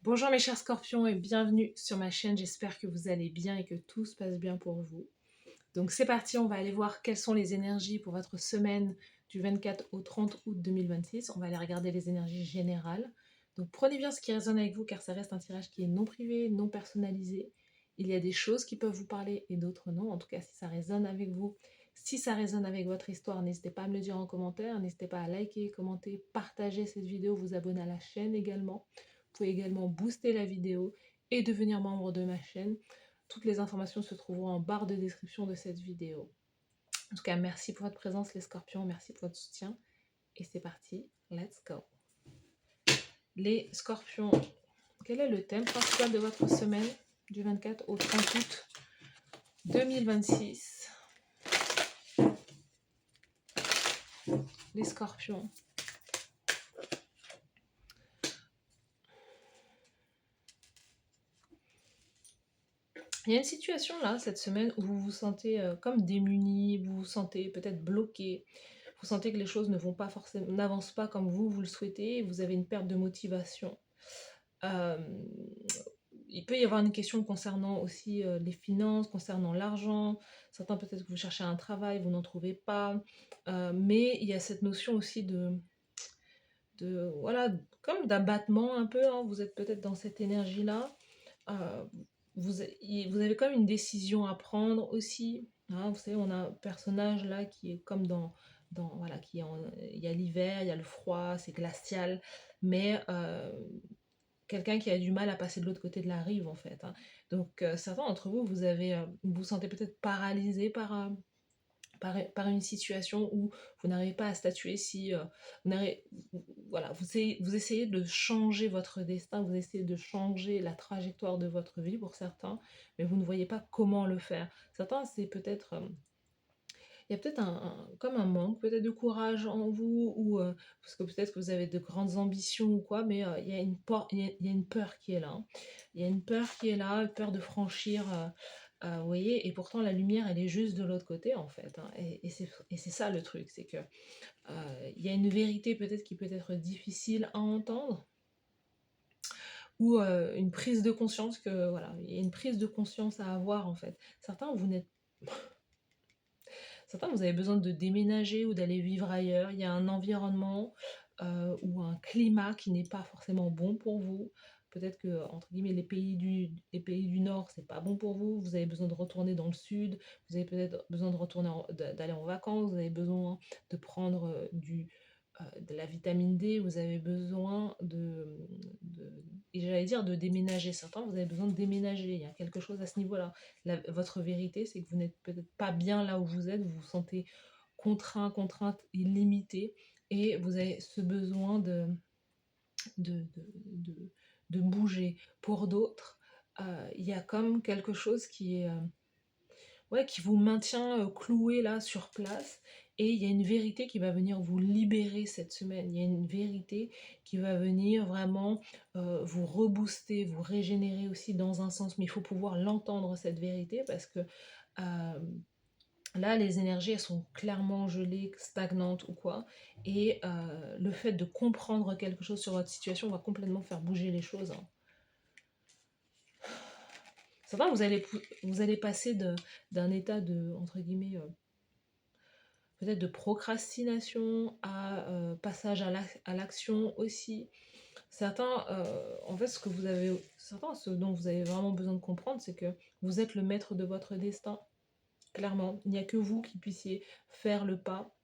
Bonjour mes chers scorpions et bienvenue sur ma chaîne, j'espère que vous allez bien et que tout se passe bien pour vous. Donc c'est parti, on va aller voir quelles sont les énergies pour votre semaine du 24 au 30 août 2026. On va aller regarder les énergies générales. Donc prenez bien ce qui résonne avec vous car ça reste un tirage qui est non privé, non personnalisé. Il y a des choses qui peuvent vous parler et d'autres non. En tout cas, si ça résonne avec vous, si ça résonne avec votre histoire, n'hésitez pas à me le dire en commentaire. N'hésitez pas à liker, commenter, partager cette vidéo, vous abonner à la chaîne également. Vous pouvez également booster la vidéo et devenir membre de ma chaîne. Toutes les informations se trouveront en barre de description de cette vidéo. En tout cas, merci pour votre présence les scorpions, merci pour votre soutien. Et c'est parti, let's go. Les scorpions, quel est le thème principal de votre semaine du 24 au 30 août 2026? Les scorpions. Il y a une situation là, cette semaine, où vous vous sentez comme démuni, vous vous sentez peut-être bloqué, vous sentez que les choses ne vont pas forcément, n'avancent pas comme vous le souhaitez, et vous avez une perte de motivation. Euh, il peut y avoir une question concernant aussi les finances, concernant l'argent. Certains peut-être que vous cherchez un travail, vous n'en trouvez pas. Mais il y a cette notion aussi voilà, comme d'abattement un peu, hein. Vous êtes peut-être dans cette énergie-là. Euh, vous avez comme une décision à prendre aussi, hein. Vous savez, on a un personnage là qui est comme voilà, il y a l'hiver, il y a le froid, c'est glacial, mais quelqu'un qui a du mal à passer de l'autre côté de la rive en fait, hein. Donc certains d'entre vous, vous vous sentez peut-être paralysé par une situation où vous n'arrivez pas à statuer si voilà, vous essayez de changer votre destin, vous essayez de changer la trajectoire de votre vie pour certains, mais vous ne voyez pas comment le faire. Certains, c'est peut-être il y a peut-être comme un manque peut-être de courage en vous, ou parce que peut-être que vous avez de grandes ambitions ou quoi, mais il y a il y a une peur qui est là, hein. Il y a une peur qui est là, une peur de franchir, vous voyez, et pourtant la lumière, elle est juste de l'autre côté en fait, hein. Et c'est ça le truc, c'est que il y a une vérité peut-être qui peut être difficile à entendre, ou une prise de conscience que, voilà, il y a une prise de conscience à avoir en fait. Certains, vous avez besoin de déménager ou d'aller vivre ailleurs. Il y a un environnement ou un climat qui n'est pas forcément bon pour vous. Peut-être que, entre guillemets, les pays du Nord, c'est pas bon pour vous. Vous avez besoin de retourner dans le Sud. Vous avez peut-être besoin de d'aller en vacances. Vous avez besoin de prendre de la vitamine D. Vous avez besoin et j'allais dire de déménager. Certains, vous avez besoin de déménager. Il y a quelque chose à ce niveau-là. Votre vérité, c'est que vous n'êtes peut-être pas bien là où vous êtes, vous vous sentez contraint, contrainte et limité, et vous avez ce besoin de, de, de, de bouger. Pour d'autres, il y a comme quelque chose qui est, ouais, qui vous maintient cloué là sur place, et il y a une vérité qui va venir vous libérer cette semaine. Il y a une vérité qui va venir vraiment vous rebooster, vous régénérer aussi dans un sens, mais il faut pouvoir l'entendre cette vérité, parce que là les énergies elles sont clairement gelées, stagnantes ou quoi, et le fait de comprendre quelque chose sur votre situation va complètement faire bouger les choses, hein. Ça va, vous allez passer d'un état de, entre guillemets, peut-être de procrastination à passage à l'action aussi. Certains, en fait, ce dont vous avez vraiment besoin de comprendre, c'est que vous êtes le maître de votre destin. Clairement, il n'y a que vous qui puissiez faire le pas.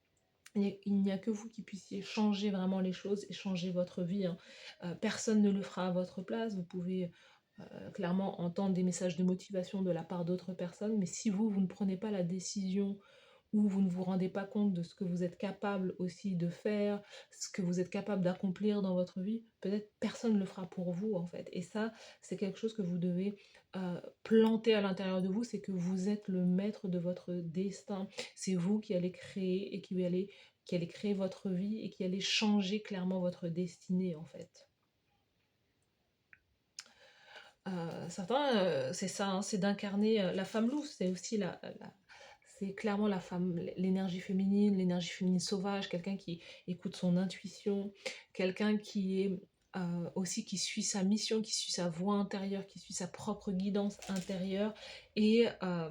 Il n'y a que vous qui puissiez changer vraiment les choses et changer votre vie, hein. Personne ne le fera à votre place. Vous pouvez clairement entendre des messages de motivation de la part d'autres personnes, mais si vous ne prenez pas la décision, ou vous ne vous rendez pas compte de ce que vous êtes capable aussi de faire, ce que vous êtes capable d'accomplir dans votre vie, peut-être personne ne le fera pour vous en fait. Et ça, c'est quelque chose que vous devez planter à l'intérieur de vous, c'est que vous êtes le maître de votre destin. C'est vous qui allez créer et qui allez créer votre vie et qui allez changer clairement votre destinée en fait. Certains, c'est ça, hein, c'est d'incarner la femme louve, c'est aussi c'est clairement la femme, l'énergie féminine sauvage, quelqu'un qui écoute son intuition, quelqu'un qui est aussi qui suit sa mission, qui suit sa voie intérieure, qui suit sa propre guidance intérieure. Et, euh,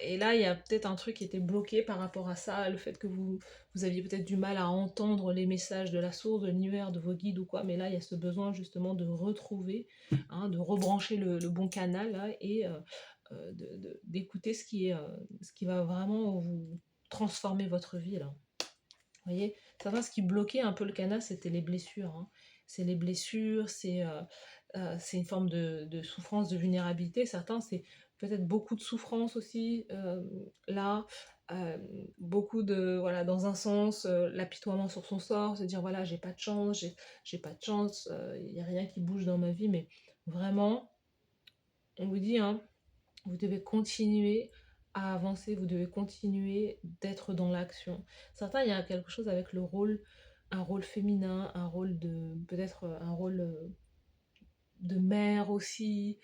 et là, il y a peut-être un truc qui était bloqué par rapport à ça, le fait que vous aviez peut-être du mal à entendre les messages de la source, de l'univers, de vos guides ou quoi, mais là, il y a ce besoin justement de retrouver, hein, de rebrancher le bon canal là, et d'écouter ce qui va vraiment vous transformer votre vie là. Vous voyez, certains, ce qui bloquait un peu le canal, c'était les blessures, hein. C'est les blessures, c'est une forme de souffrance, de vulnérabilité. Certains, c'est peut-être beaucoup de souffrance aussi, là, euh, beaucoup de, voilà, dans un sens, l'apitoiement sur son sort, se dire, voilà, j'ai pas de chance, j'ai pas de chance, il n'y a rien qui bouge dans ma vie, mais vraiment, on vous dit, hein, vous devez continuer à avancer, vous devez continuer d'être dans l'action. Certains, il y a quelque chose avec le rôle, un rôle féminin, un rôle de, peut-être un rôle de mère aussi.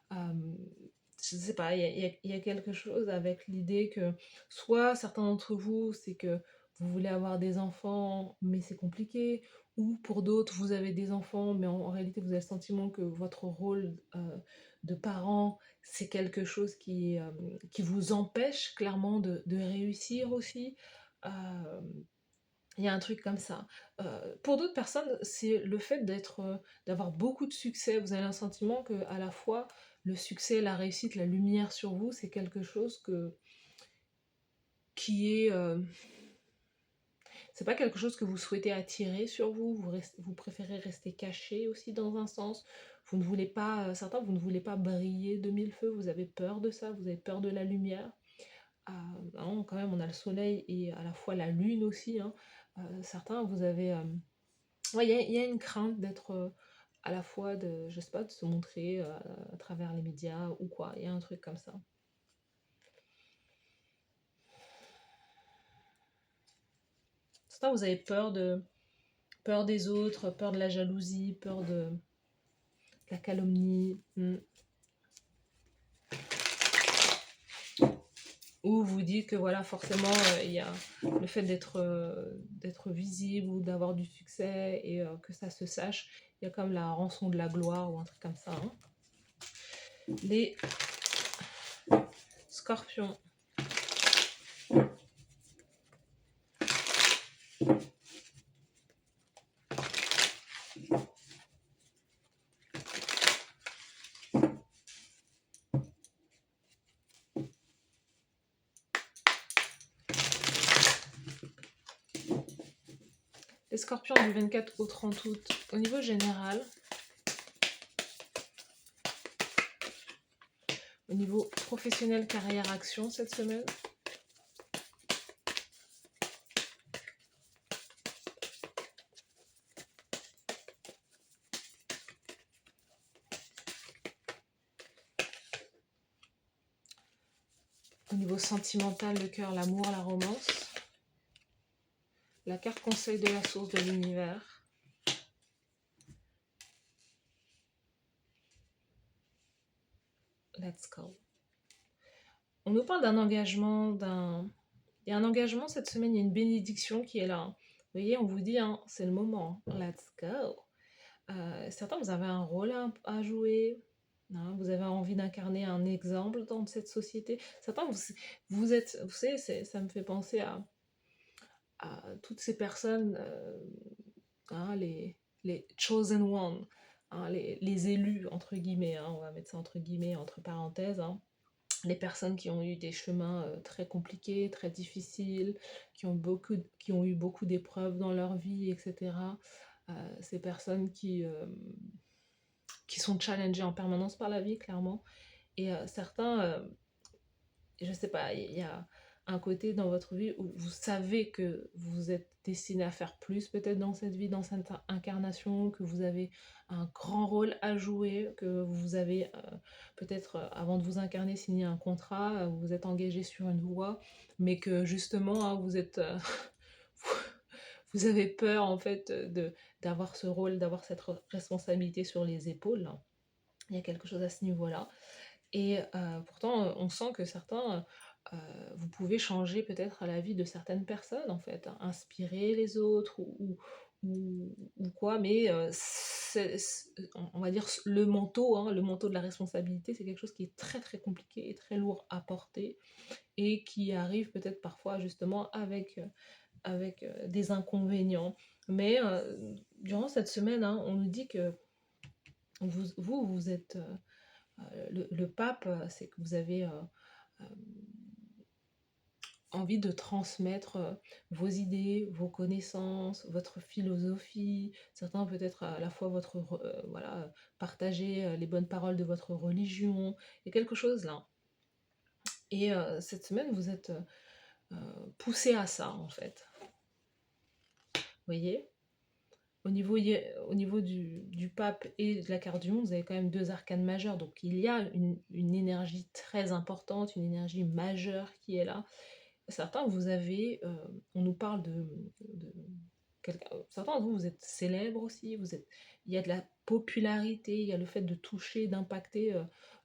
Je ne sais pas, il y a quelque chose avec l'idée que soit certains d'entre vous, c'est que vous voulez avoir des enfants, mais c'est compliqué, ou pour d'autres, vous avez des enfants, mais en réalité, vous avez le sentiment que votre rôle de parent, c'est quelque chose qui vous empêche clairement de réussir aussi. Euh, il y a un truc comme ça. Pour d'autres personnes, c'est le fait d'avoir beaucoup de succès. Vous avez un sentiment que à la fois le succès, la réussite, la lumière sur vous, c'est quelque chose qui est, c'est pas quelque chose que vous souhaitez attirer sur vous. Vous préférez rester caché aussi dans un sens. Vous ne voulez pas, certains, vous ne voulez pas briller de mille feux. Vous avez peur de ça. Vous avez peur de la lumière. Hein, quand même, on a le soleil et à la fois la lune aussi, hein. Certains, vous avez ouais, il y a une crainte d'être, à la fois de, je sais pas, de se montrer, à travers les médias ou quoi. Il y a un truc comme ça. Ça, vous avez peur des autres, peur de la jalousie, peur de la calomnie, ou vous dites que voilà, forcément, il y a le fait d'être visible ou d'avoir du succès et que ça se sache. Il y a comme la rançon de la gloire ou un truc comme ça, hein. Les scorpions. Les scorpions du 24 au 30 août, au niveau général, au niveau professionnel, carrière, action cette semaine, au niveau sentimental, le cœur, l'amour, la romance, la carte conseil de la source de l'univers, let's go. On nous parle d'un engagement, il y a un engagement cette semaine, il y a une bénédiction qui est là, hein. Vous voyez, on vous dit, hein, c'est le moment, let's go. Certains, vous avez un rôle à jouer, hein, vous avez envie d'incarner un exemple dans cette société. Certains, vous êtes, vous savez, ça me fait penser à toutes ces personnes, hein, les chosen ones, hein, les élus, entre guillemets, hein, on va mettre ça entre guillemets, entre parenthèses, hein, les personnes qui ont eu des chemins très compliqués, très difficiles, qui ont eu beaucoup d'épreuves dans leur vie, etc. Ces personnes qui sont challengées en permanence par la vie, clairement. Et certains, je sais pas, il y a un côté dans votre vie où vous savez que vous êtes destiné à faire plus peut-être dans cette vie, dans cette incarnation, que vous avez un grand rôle à jouer, que vous avez peut-être avant de vous incarner signé un contrat, vous vous êtes engagé sur une voie, mais que justement hein, vous êtes vous avez peur en fait d'avoir ce rôle, d'avoir cette responsabilité sur les épaules. Il y a quelque chose à ce niveau-là. Et pourtant, on sent que certains, vous pouvez changer peut-être la vie de certaines personnes, en fait, hein, inspirer les autres ou quoi, mais on va dire le manteau de la responsabilité, c'est quelque chose qui est très très compliqué et très lourd à porter et qui arrive peut-être parfois justement avec des inconvénients. Mais durant cette semaine, hein, on nous dit que vous êtes le pape, c'est que vous avez euh, envie de transmettre vos idées, vos connaissances, votre philosophie, certains peut-être à la fois voilà, partager les bonnes paroles de votre religion, il y a quelque chose là. Et cette semaine, vous êtes poussé à ça en fait. Vous voyez? Au niveau du pape et de la carte du monde, vous avez quand même deux arcanes majeures, donc il y a une énergie très importante, une énergie majeure qui est là. Certains, vous avez, on nous parle de certains d'entre vous, vous êtes célèbres aussi, il y a de la popularité, il y a le fait de toucher, d'impacter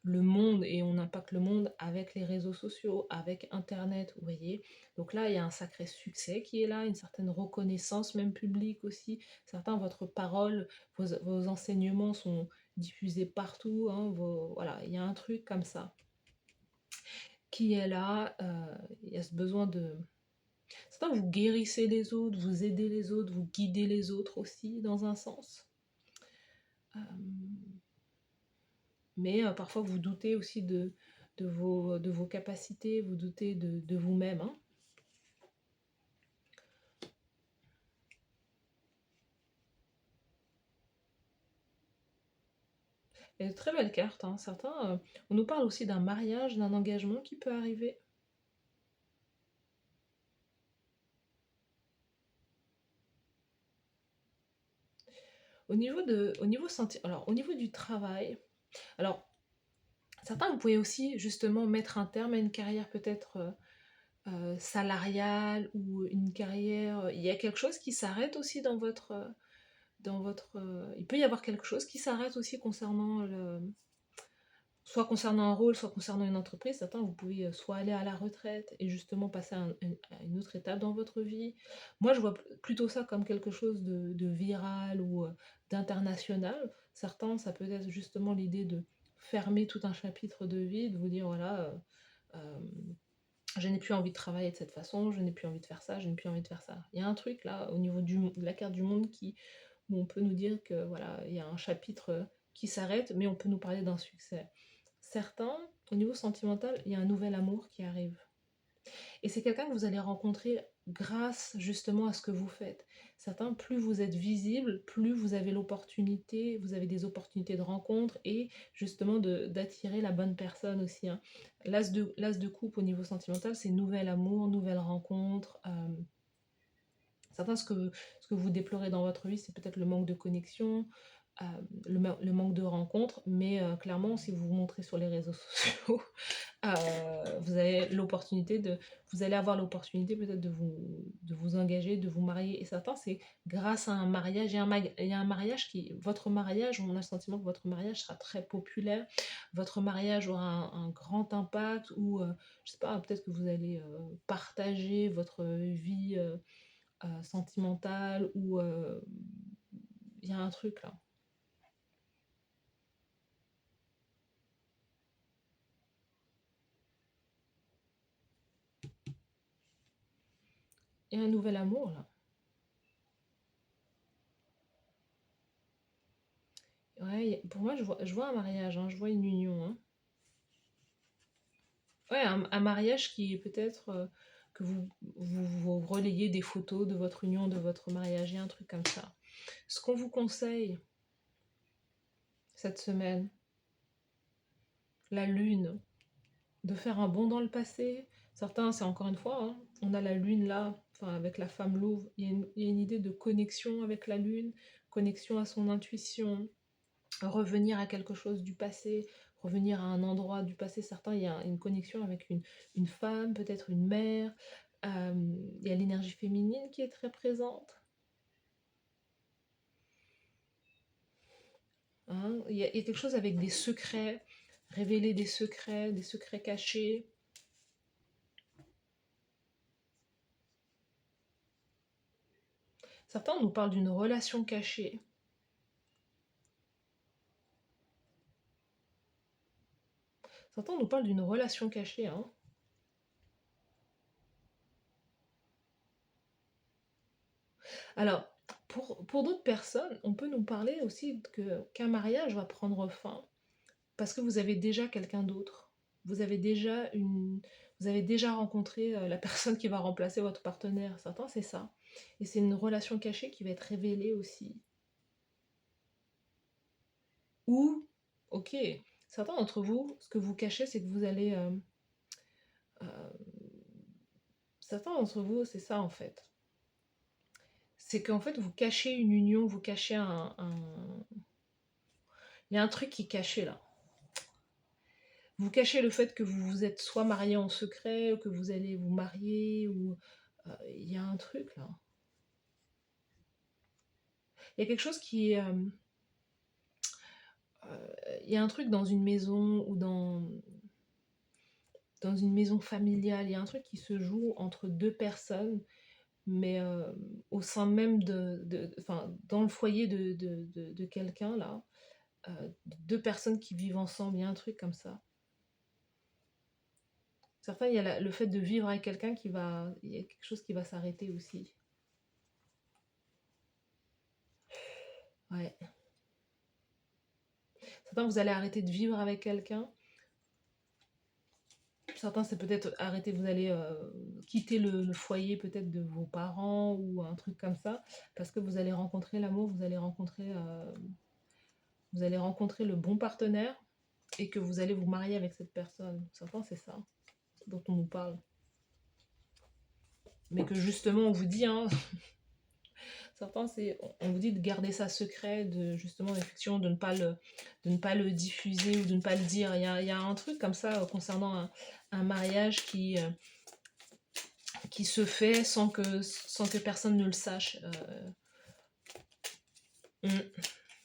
le monde, et on impacte le monde avec les réseaux sociaux, avec Internet, vous voyez. Donc là, il y a un sacré succès qui est là, une certaine reconnaissance même publique aussi. Certains, votre parole, vos enseignements sont diffusés partout, hein, voilà, il y a un truc comme ça qui est là, il y a ce besoin de... Certains, vous guérissez les autres, vous aidez les autres, vous guidez les autres aussi, dans un sens. Euh, mais parfois, vous doutez aussi de vos capacités, vous doutez de vous-même. Hein. Et de très belles cartes. Hein. Certains, on nous parle aussi d'un mariage, d'un engagement qui peut arriver. Alors, au niveau du travail, alors, certains, vous pouvez aussi justement mettre un terme à une carrière peut-être salariale ou une carrière. Il y a quelque chose qui s'arrête aussi il peut y avoir quelque chose qui s'arrête aussi soit concernant un rôle, soit concernant une entreprise. Certains, vous pouvez soit aller à la retraite et justement passer à une autre étape dans votre vie. Moi, je vois plutôt ça comme quelque chose de viral ou d'international. Certains, ça peut être justement l'idée de fermer tout un chapitre de vie, de vous dire, voilà, euh, je n'ai plus envie de travailler de cette façon, je n'ai plus envie de faire ça, je n'ai plus envie de faire ça. Il y a un truc là, au niveau de la carte du monde, où on peut nous dire que voilà, il y a un chapitre qui s'arrête, mais on peut nous parler d'un succès. Certains, au niveau sentimental, il y a un nouvel amour qui arrive. Et c'est quelqu'un que vous allez rencontrer grâce justement à ce que vous faites. Certains, plus vous êtes visible, plus vous avez l'opportunité, vous avez des opportunités de rencontre et justement d'attirer la bonne personne aussi. Hein. L'as de coupe au niveau sentimental, c'est nouvel amour, nouvelle rencontre. Certains, ce que vous déplorez dans votre vie, c'est peut-être le manque de connexion, euh, le manque de rencontres, mais clairement, si vous vous montrez sur les réseaux sociaux, vous avez vous allez avoir l'opportunité peut-être de vous engager, de vous marier. Et certains, c'est grâce à un mariage. Il y a un mariage votre mariage, on a le sentiment que votre mariage sera très populaire, votre mariage aura un grand impact, ou je sais pas, peut-être que vous allez partager votre vie sentimentale, ou il y a un truc là. Il y a un nouvel amour là. Ouais, pour moi, je vois un mariage, hein, je vois une union. Hein. Ouais, un mariage qui est peut-être que vous relayez des photos de votre union, de votre mariage, et un truc comme ça. Ce qu'on vous conseille cette semaine, la lune, de faire un bond dans le passé. Certains, c'est encore une fois, hein, on a la lune là, enfin avec la femme louve, il y a une idée de connexion avec la lune, connexion à son intuition, revenir à quelque chose du passé, revenir à un endroit du passé. Certains, il y a une connexion avec une femme, peut-être une mère. Il y a l'énergie féminine qui est très présente. Hein. Il y a quelque chose avec des secrets, révéler des secrets cachés. Certains nous parlent d'une relation cachée. Certains nous parlent d'une relation cachée, hein. Alors, pour d'autres personnes, on peut nous parler aussi qu'un mariage va prendre fin parce que vous avez déjà quelqu'un d'autre. Vous avez déjà une vous avez déjà rencontré, la personne qui va remplacer votre partenaire. Certains, c'est ça. Et c'est une relation cachée qui va être révélée aussi. Ou, OK, certains d'entre vous, ce que vous cachez, c'est que vous allez, certains d'entre vous, c'est ça en fait. C'est qu'en fait, vous cachez une union, vous cachez il y a un truc qui est caché là. Vous cachez le fait que vous vous êtes soit marié en secret, ou que vous allez vous marier, ou il y a un truc là. Il y a quelque chose qui est, il y a un truc dans une maison ou dans une maison familiale, il y a un truc qui se joue entre deux personnes, mais au sein même enfin, dans le foyer de quelqu'un là, deux personnes qui vivent ensemble, il y a un truc comme ça. Certains, il y a le fait de vivre avec quelqu'un il y a quelque chose qui va s'arrêter aussi. Ouais. Certains, vous allez arrêter de vivre avec quelqu'un. Certains, c'est peut-être arrêter, vous allez quitter le foyer peut-être de vos parents ou un truc comme ça, parce que vous allez rencontrer l'amour, vous allez rencontrer le bon partenaire et que vous allez vous marier avec cette personne. Certains, c'est ça dont on nous parle. Mais que justement, on vous dit, hein, certains, on vous dit de garder ça secret, de justement, effectivement, de ne pas le diffuser ou de ne pas le dire. Il y a un truc comme ça concernant un mariage qui se fait sans que personne ne le sache.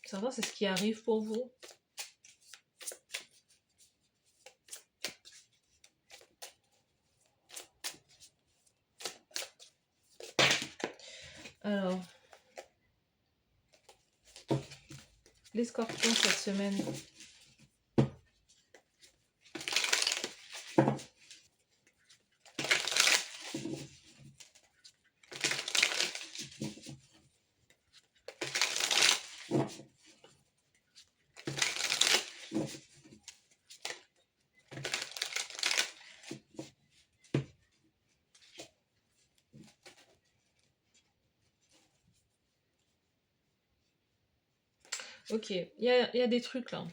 Certains, c'est ce qui arrive pour vous. Alors, les scorpions cette semaine. Ok, il y a des trucs là,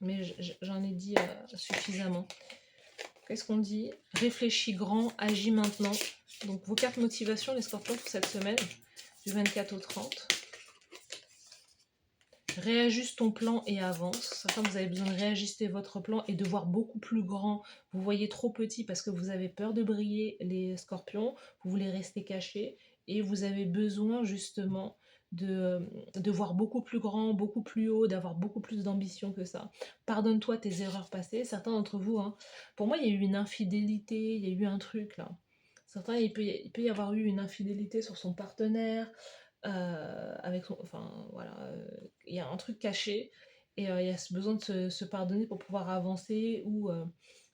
mais j'en ai dit suffisamment. Qu'est-ce qu'on dit? Réfléchis grand, agis maintenant. Donc vos 4 motivations, les scorpions, pour cette semaine, du 24 au 30. Réajuste ton plan et avance. Certains, vous avez besoin de réajuster votre plan et de voir beaucoup plus grand. Vous voyez trop petit parce que vous avez peur de briller, les scorpions. Vous voulez rester caché et vous avez besoin justement de voir beaucoup plus grand, beaucoup plus haut, d'avoir beaucoup plus d'ambition que ça. Pardonne-toi tes erreurs passées. Certains d'entre vous, hein, pour moi, il y a eu une infidélité, il y a eu un truc là. Certains, il peut y avoir eu une infidélité sur son partenaire, enfin voilà, il y a un truc caché et il y a ce besoin de se pardonner pour pouvoir avancer ou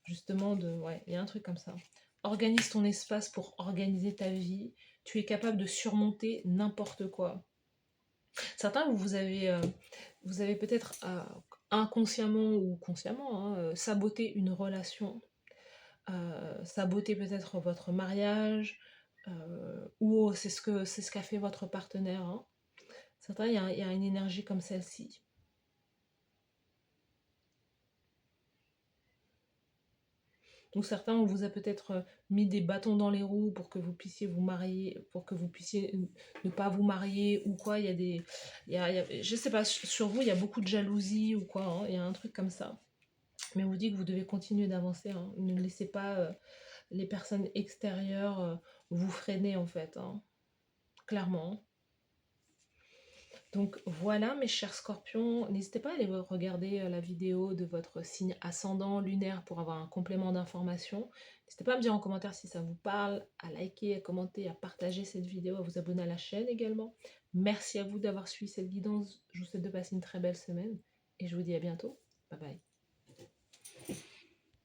justement ouais, il y a un truc comme ça. Organise ton espace pour organiser ta vie. Tu es capable de surmonter n'importe quoi. Certains, vous avez peut-être inconsciemment ou consciemment, hein, saboté une relation, saboter peut-être votre mariage, ou c'est ce qu'a fait votre partenaire, hein. Certains, il y a une énergie comme celle-ci. Donc certains, on vous a peut-être mis des bâtons dans les roues pour que vous puissiez vous marier, pour que vous puissiez ne pas vous marier ou quoi. Je sais pas, sur vous, il y a beaucoup de jalousie ou quoi, hein, il y a un truc comme ça. Mais on vous dit que vous devez continuer d'avancer, hein. Ne laissez pas les personnes extérieures vous freiner en fait, hein. Clairement. Donc voilà mes chers scorpions, n'hésitez pas à aller regarder la vidéo de votre signe ascendant lunaire pour avoir un complément d'information. N'hésitez pas à me dire en commentaire si ça vous parle, à liker, à commenter, à partager cette vidéo, à vous abonner à la chaîne également. Merci à vous d'avoir suivi cette guidance, je vous souhaite de passer une très belle semaine et je vous dis à bientôt. Bye bye.